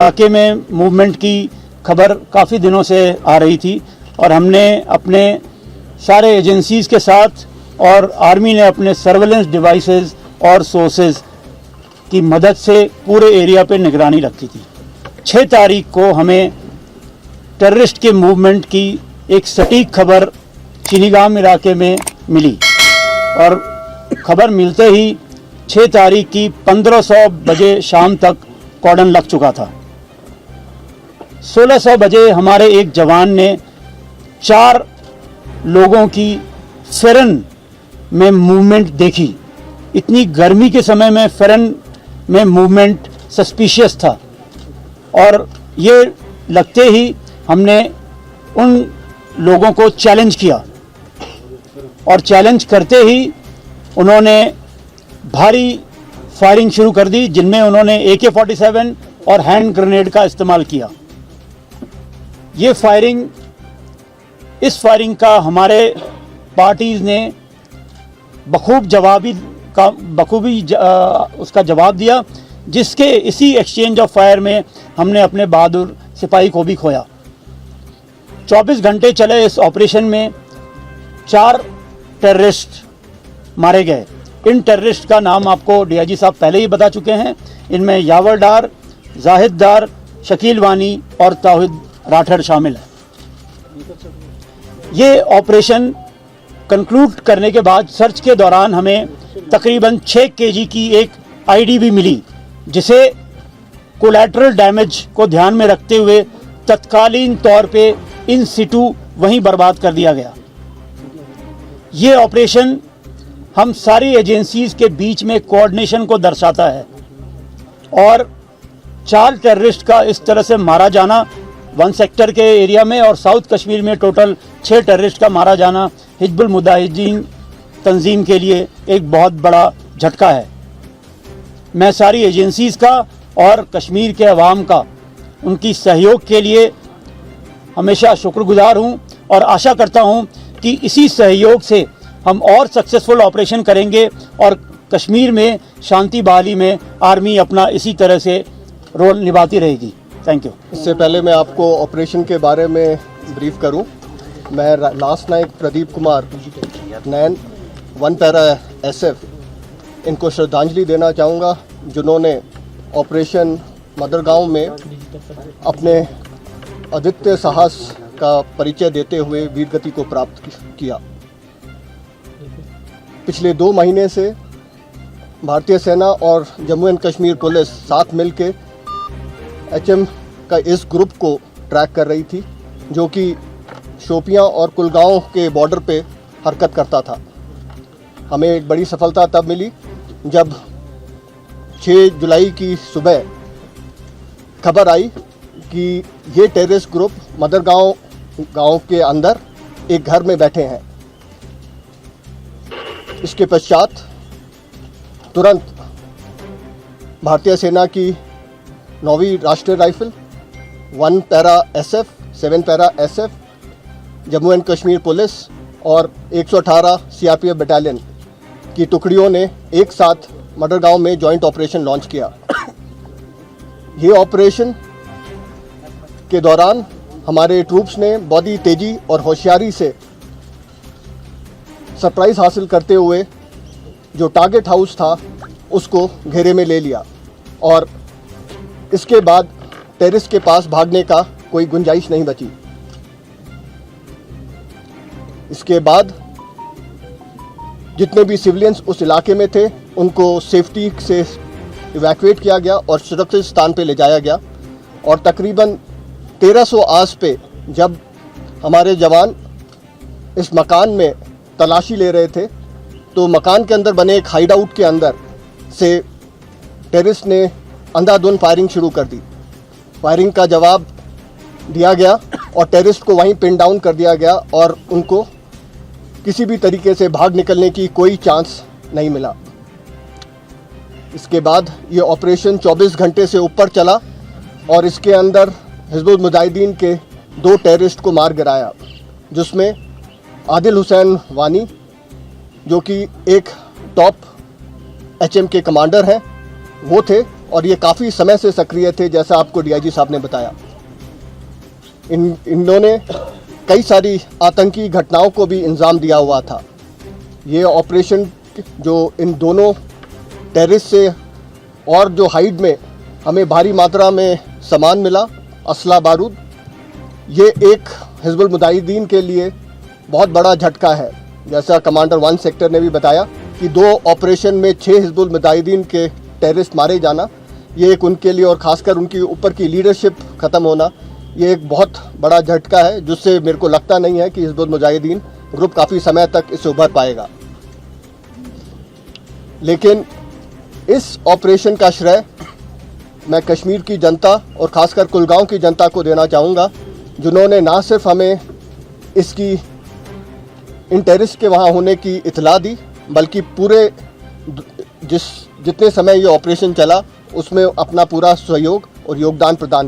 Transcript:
इलाके में मूवमेंट की खबर काफ़ी दिनों से आ रही थी और हमने अपने सारे एजेंसीज़ के साथ और आर्मी ने अपने सर्वेलेंस डिवाइसेस और सोर्सेज की मदद से पूरे एरिया पे निगरानी रखी थी। 6 तारीख को हमें टेररिस्ट के मूवमेंट की एक सटीक खबर चीनीगाम इलाके में मिली और खबर मिलते ही 6 तारीख की 1500 बजे शाम तक कॉर्डन लग चुका था। 1600 बजे हमारे एक जवान ने 4 लोगों की फेरन में मूवमेंट देखी। इतनी गर्मी के समय में फेरन में मूवमेंट सस्पिशियस था और ये लगते ही हमने उन लोगों को चैलेंज किया और चैलेंज करते ही उन्होंने भारी फायरिंग शुरू कर दी, जिनमें उन्होंने AK-47 और हैंड ग्रेनेड का इस्तेमाल किया। इस फायरिंग का हमारे पार्टीज़ ने बखूबी उसका जवाब दिया, जिसके इसी एक्सचेंज ऑफ फायर में हमने अपने बहादुर सिपाही को भी खोया। 24 घंटे चले इस ऑपरेशन में 4 टेररिस्ट मारे गए। इन टेररिस्ट का नाम आपको DIG साहब पहले ही बता चुके हैं। इनमें यावर डार, जाहिद डार, शकील वानी और तौहीद राठर शामिल है। ये ऑपरेशन कंक्लूड करने के बाद सर्च के दौरान हमें तकरीबन 6 kg की एक ID भी मिली, जिसे कोलैटरल डैमेज को ध्यान में रखते हुए तत्कालीन तौर पे इन सिटू वहीं बर्बाद कर दिया गया। ये ऑपरेशन हम सारी एजेंसीज के बीच में कोऑर्डिनेशन को दर्शाता है और 4 टेररिस्ट का इस तरह से मारा जाना 1 सेक्टर के एरिया में और साउथ कश्मीर में टोटल 6 टेररिस्ट का मारा जाना हिजबुल मुजाहिदीन तंजीम के लिए एक बहुत बड़ा झटका है। मैं सारी एजेंसीज़ का और कश्मीर के अवाम का उनकी सहयोग के लिए हमेशा शुक्रगुजार हूं और आशा करता हूं कि इसी सहयोग से हम और सक्सेसफुल ऑपरेशन करेंगे और कश्मीर में शांति बहाली में आर्मी अपना इसी तरह से रोल निभाती रहेगी। Thank you. इससे पहले मैं आपको ऑपरेशन के बारे में ब्रीफ करूं। मैं लांस नायक प्रदीप कुमार नैन 1 पैरा SF इनको श्रद्धांजलि देना चाहूँगा, जिन्होंने ऑपरेशन मदरगांव में अपने अद्वितीय साहस का परिचय देते हुए वीरगति को प्राप्त किया। पिछले 2 महीने से भारतीय सेना और जम्मू एंड कश्मीर पुलिस साथ मिलकर HM का इस ग्रुप को ट्रैक कर रही थी, जो कि शोपियां और कुलगांव के बॉर्डर पे हरकत करता था। हमें एक बड़ी सफलता तब मिली जब 6 जुलाई की सुबह खबर आई कि ये टेररिस्ट ग्रुप मदरगांव गांव के अंदर एक घर में बैठे हैं। इसके पश्चात तुरंत भारतीय सेना की 9वीं राष्ट्रीय rifle, 1 para SF, 7 para SF, Jammu and Kashmir police और 118 CRPF बटालियन की टुकड़ियों ने एक साथ मडरगांव में जॉइंट ऑपरेशन लॉन्च किया। ये ऑपरेशन के दौरान हमारे ट्रूप्स ने बहुत ही तेज़ी और होशियारी से सरप्राइज़ हासिल करते हुए जो टारगेट हाउस था उसको घेरे में ले लिया और इसके बाद टेररिस्ट के पास भागने का कोई गुंजाइश नहीं बची। इसके बाद जितने भी सिविलियंस उस इलाके में थे उनको सेफ्टी से इवैक्यूएट किया गया और सुरक्षित स्थान पे ले जाया गया और तकरीबन 1300 आस पे जब हमारे जवान इस मकान में तलाशी ले रहे थे तो मकान के अंदर बने एक हाइड आउट के अंदर से टेररिस्ट ने अंधाधुंध फायरिंग शुरू कर दी। फायरिंग का जवाब दिया गया और टेररिस्ट को वहीं पिन डाउन कर दिया गया और उनको किसी भी तरीके से भाग निकलने की कोई चांस नहीं मिला। इसके बाद ये ऑपरेशन 24 घंटे से ऊपर चला और इसके अंदर हिजबुल मुजाहिदीन के 2 टेररिस्ट को मार गिराया, जिसमें आदिल हुसैन वानी जो कि एक टॉप HM के कमांडर हैं वो थे और ये काफ़ी समय से सक्रिय थे, जैसा आपको डीआईजी साहब ने बताया। इन्होंने कई सारी आतंकी घटनाओं को भी अंजाम दिया हुआ था। ये ऑपरेशन जो इन दोनों टेररिस्ट से और जो हाइड में हमें भारी मात्रा में सामान मिला, असला बारूद, ये एक हिजबुल मुजाहिदीन के लिए बहुत बड़ा झटका है। जैसा कमांडर 1 सेक्टर ने भी बताया कि 2 ऑपरेशन में 6 हिजबुल मुजाहिदीन के टेररिस्ट मारे जाना, ये एक उनके लिए और ख़ासकर उनकी ऊपर की लीडरशिप ख़त्म होना, ये एक बहुत बड़ा झटका है, जिससे मेरे को लगता नहीं है कि हिजबुल मुजाहिदीन ग्रुप काफ़ी समय तक इससे उभर पाएगा। लेकिन इस ऑपरेशन का श्रेय मैं कश्मीर की जनता और ख़ासकर कुलगांव की जनता को देना चाहूँगा, जिन्होंने ना सिर्फ हमें इसकी इन टेररिस्ट के वहाँ होने की इत्तला दी, बल्कि पूरे जितने समय ये ऑपरेशन चला उसमें अपना पूरा सहयोग और योगदान प्रदान